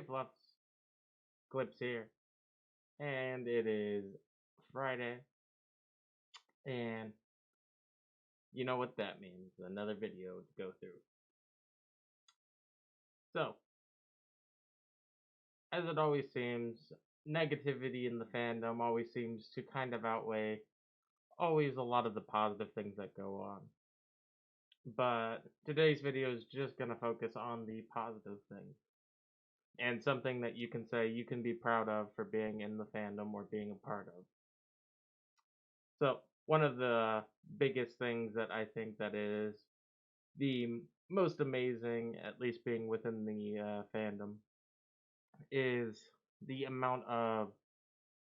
Fluffs, Eclipse here, and it is Friday, and you know what that means, another video to go through. So, as it always seems, negativity in the fandom always seems to kind of outweigh always a lot of the positive things that go on. But today's video is just going to focus on the positive things, and something that you can say you can be proud of for being in the fandom or being a part of. So, one of the biggest things that I think that is the most amazing, at least being within the fandom, is the amount of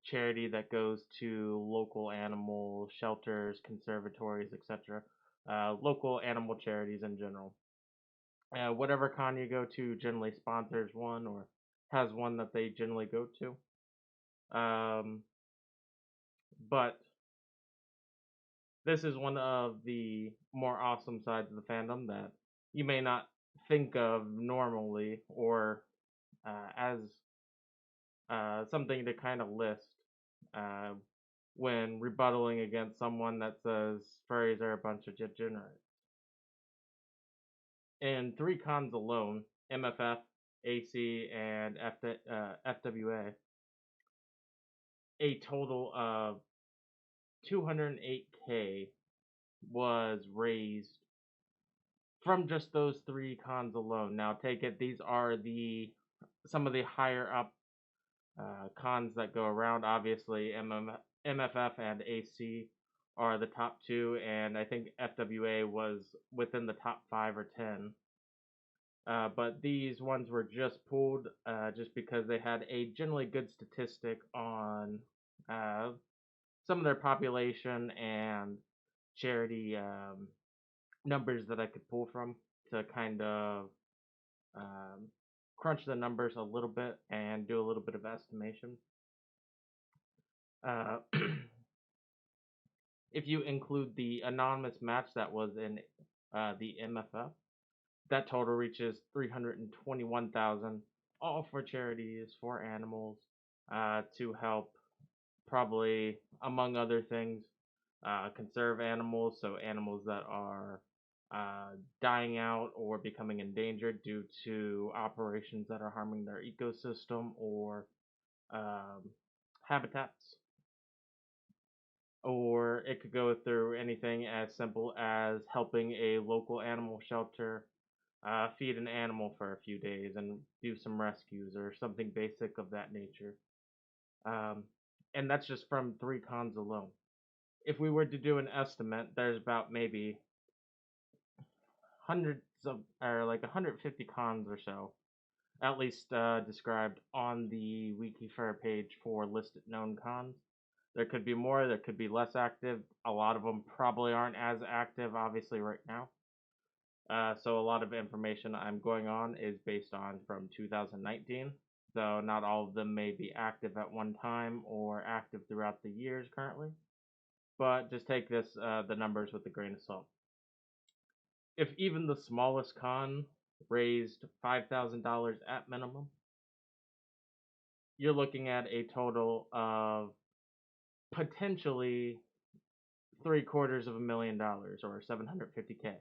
charity that goes to local animal shelters, conservatories, etc. Local animal charities in general. Whatever con you go to generally sponsors one or has one that they generally go to. But this is one of the more awesome sides of the fandom that you may not think of normally or as something to kind of list uh, when rebuttaling against someone that says furries are a bunch of degenerates. In three cons alone, MFF, AC, and FWA, a total of 208K was raised from just those three cons alone. Now, take it, these are some of the higher up cons that go around. Obviously, MFF and AC are the top two, and I think FWA was within the top 5 or 10. But these ones were just pulled just because they had a generally good statistic on some of their population and charity numbers that I could pull from to kind of um, crunch the numbers a little bit and do a little bit of estimation. Uh, if you include the anonymous match that was in the MFF, that total reaches 321,000, all for charities for animals to help, probably among other things, conserve animals, so animals that are dying out or becoming endangered due to operations that are harming their ecosystem or um, habitats. Or it could go through anything as simple as helping a local animal shelter feed an animal for a few days and do some rescues or something basic of that nature. Um, and that's just from three cons alone. If we were to do an estimate, there's about maybe hundreds of, or like 150 cons or so, at least described on the WikiFur page for listed known cons. There could be more, there could be less active. A lot of them probably aren't as active, obviously, right now. So a lot of information I'm going on is based on from 2019. So not all of them may be active at one time or active throughout the years currently. But just take the numbers with a grain of salt. If even the smallest con raised $5,000 at minimum, you're looking at a total of potentially $750,000 or 750K.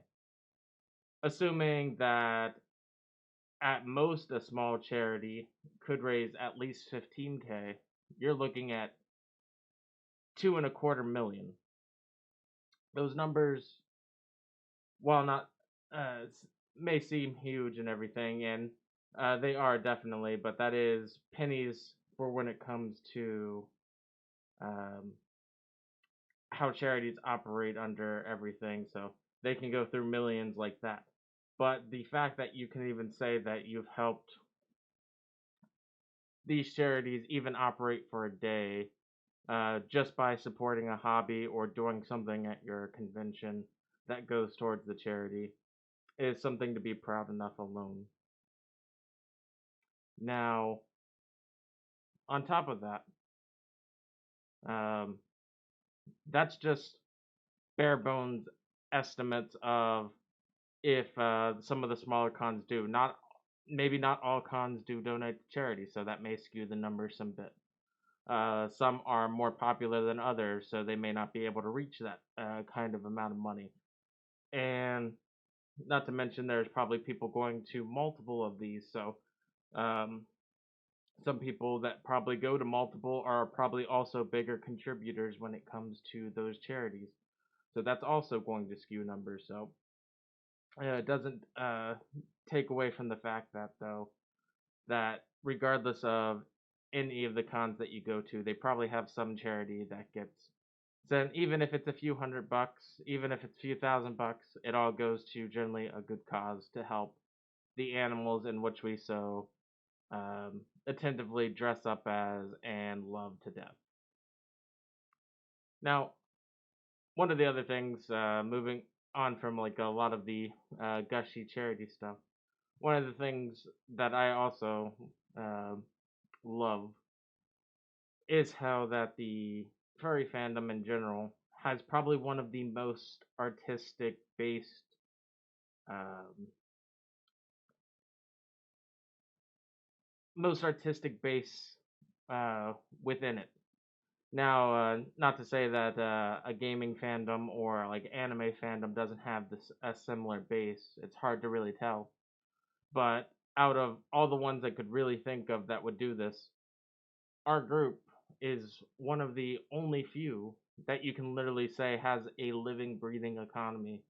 Assuming that at most a small charity could raise at least 15K, you're looking at 2.25 million. Those numbers, while not may seem huge and everything, and they are definitely, but that is pennies for when it comes to um, how charities operate under everything. So they can go through millions like that. But the fact that you can even say that you've helped these charities even operate for a day just by supporting a hobby or doing something at your convention that goes towards the charity is something to be proud enough alone. Now, on top of that, um, that's just bare bones estimates of if some of the smaller cons do. Not maybe not all cons do donate to charity, so that may skew the numbers some bit. Some are more popular than others, so they may not be able to reach that kind of amount of money. And not to mention, there's probably people going to multiple of these, so um, some people that probably go to multiple are probably also bigger contributors when it comes to those charities. So that's also going to skew numbers. So it doesn't take away from the fact that, though, that regardless of any of the cons that you go to, they probably have some charity that gets sent, even if it's a few $100, even if it's a few $1,000, it all goes to generally a good cause to help the animals in which we so attentively dress up as and love to death. Now, one of the other things, moving on from like a lot of the gushy charity stuff, one of the things that I also uh, love is how that the furry fandom in general has probably one of the um, most artistic base within it. Now, not to say that a gaming fandom or like anime fandom doesn't have this a similar base. It's hard to really tell. But out of all the ones I could really think of that would do this, our group is one of the only few that you can literally say has a living, breathing economy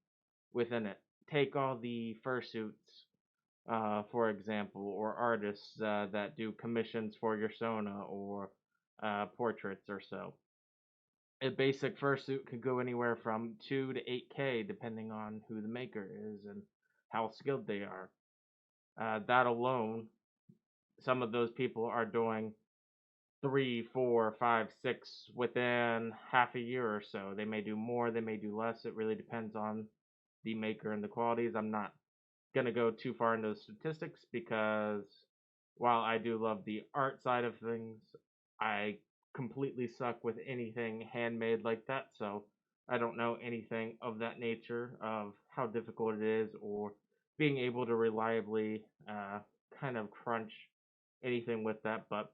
within it. Take all the fursuits, for example, or artists that do commissions for your Sona or portraits or so. A basic fursuit could go anywhere from 2 to 8K depending on who the maker is and how skilled they are. That alone, some of those people are doing three, four, five, six within half a year or so. They may do more, they may do less. It really depends on the maker and the qualities. I'm not gonna go too far into the statistics because while I do love the art side of things, I completely suck with anything handmade like that. So I don't know anything of that nature of how difficult it is or being able to reliably kind of crunch anything with that. But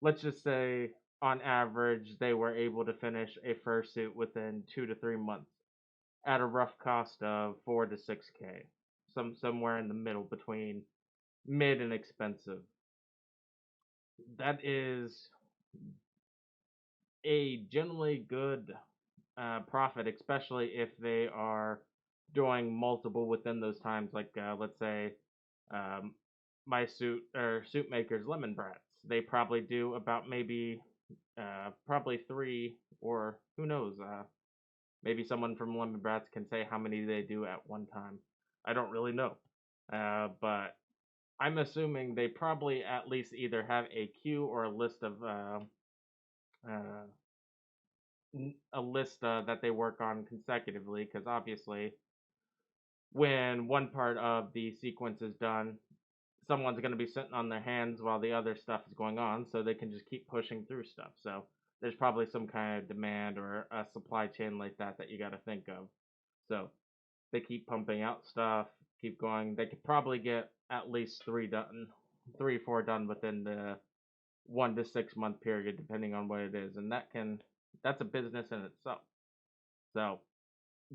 let's just say on average they were able to finish a fursuit within 2 to 3 months at a rough cost of 4 to 6K, somewhere in the middle between mid and expensive. That is a generally good profit, especially if they are doing multiple within those times. Like let's say um, my suit makers Lemon Brats, they probably do about maybe probably three or who knows. Maybe someone from Lemon Brats can say how many they do at one time. I don't really know. But I'm assuming they probably at least either have a queue or a list of uh, a list that they work on consecutively. Because obviously, when one part of the sequence is done, someone's going to be sitting on their hands while the other stuff is going on, so they can just keep pushing through stuff. So there's probably some kind of demand or a supply chain like that that you got to think of. So they keep pumping out stuff, keep going. They could probably get at least three, four done within the 1 to 6 month period, depending on what it is, and that's a business in itself. So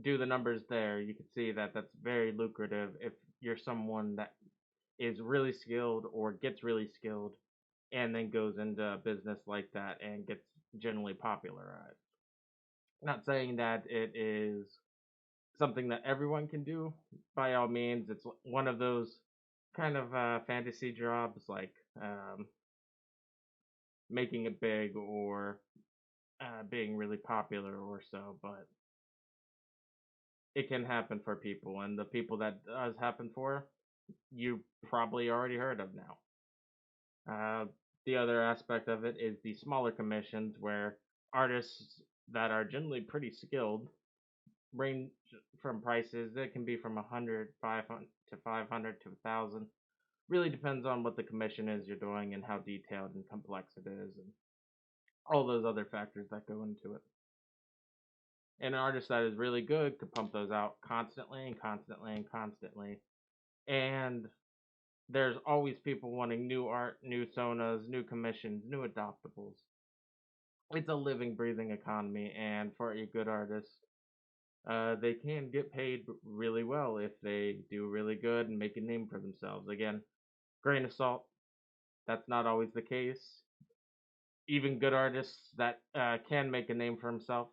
do the numbers there, you can see that that's very lucrative if you're someone that is really skilled or gets really skilled and then goes into a business like that and gets generally popularized. Not saying that it is something that everyone can do. By all means, it's one of those kind of fantasy jobs like making it big or being really popular or so, but it can happen for people, and the people that does happen for, you probably already heard of now. Uh, the other aspect of it is the smaller commissions where artists that are generally pretty skilled range from prices that can be from 100, 500 to 500 to 1,000. Really depends on what the commission is you're doing and how detailed and complex it is, and all those other factors that go into it. And an artist that is really good could, pump those out constantly and constantly and constantly. And there's always people wanting new art, new sonas, new commissions, new adoptables. It's a living, breathing economy, and for a good artist, they can get paid really well if they do really good and make a name for themselves. Again, grain of salt, that's not always the case. Even good artists that can make a name for himself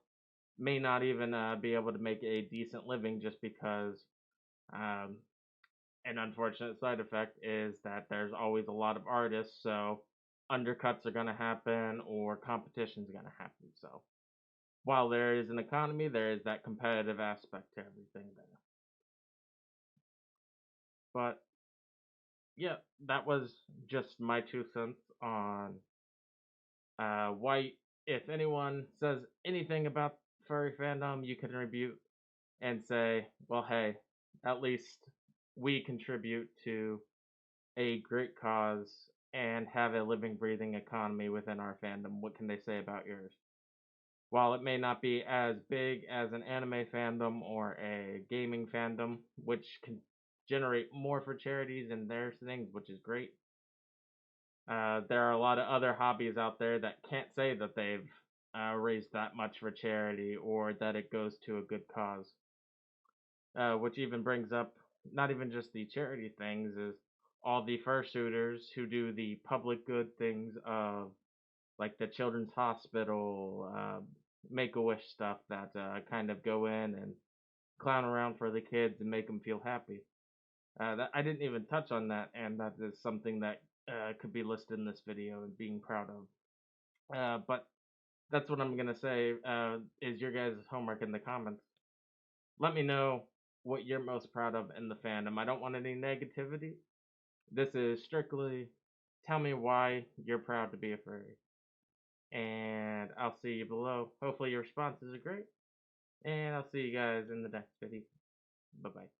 may not even be able to make a decent living just because um, an unfortunate side effect is that there's always a lot of artists, so undercuts are going to happen or competition's going to happen. So while there is an economy, there is that competitive aspect to everything there. But yeah, that was just my 2 cents on why, if anyone says anything about furry fandom, you can rebuke and say, well, hey, at least we contribute to a great cause and have a living, breathing economy within our fandom. What can they say about yours? While it may not be as big as an anime fandom or a gaming fandom, which can generate more for charities and their things, which is great, there are a lot of other hobbies out there that can't say that they've raised that much for charity or that it goes to a good cause. Which even brings up not even just the charity things, is all the fursuiters who do the public good things of like the children's hospital, Make-A-Wish stuff that kind of go in and clown around for the kids and make them feel happy. That I didn't even touch on that, and that is something that could be listed in this video and being proud of. But that's what I'm gonna say. Is your guys' homework in the comments? Let me know what you're most proud of in the fandom. I don't want any negativity. This is strictly tell me why you're proud to be a furry. And I'll see you below. Hopefully your responses are great. And I'll see you guys in the next video. Bye bye.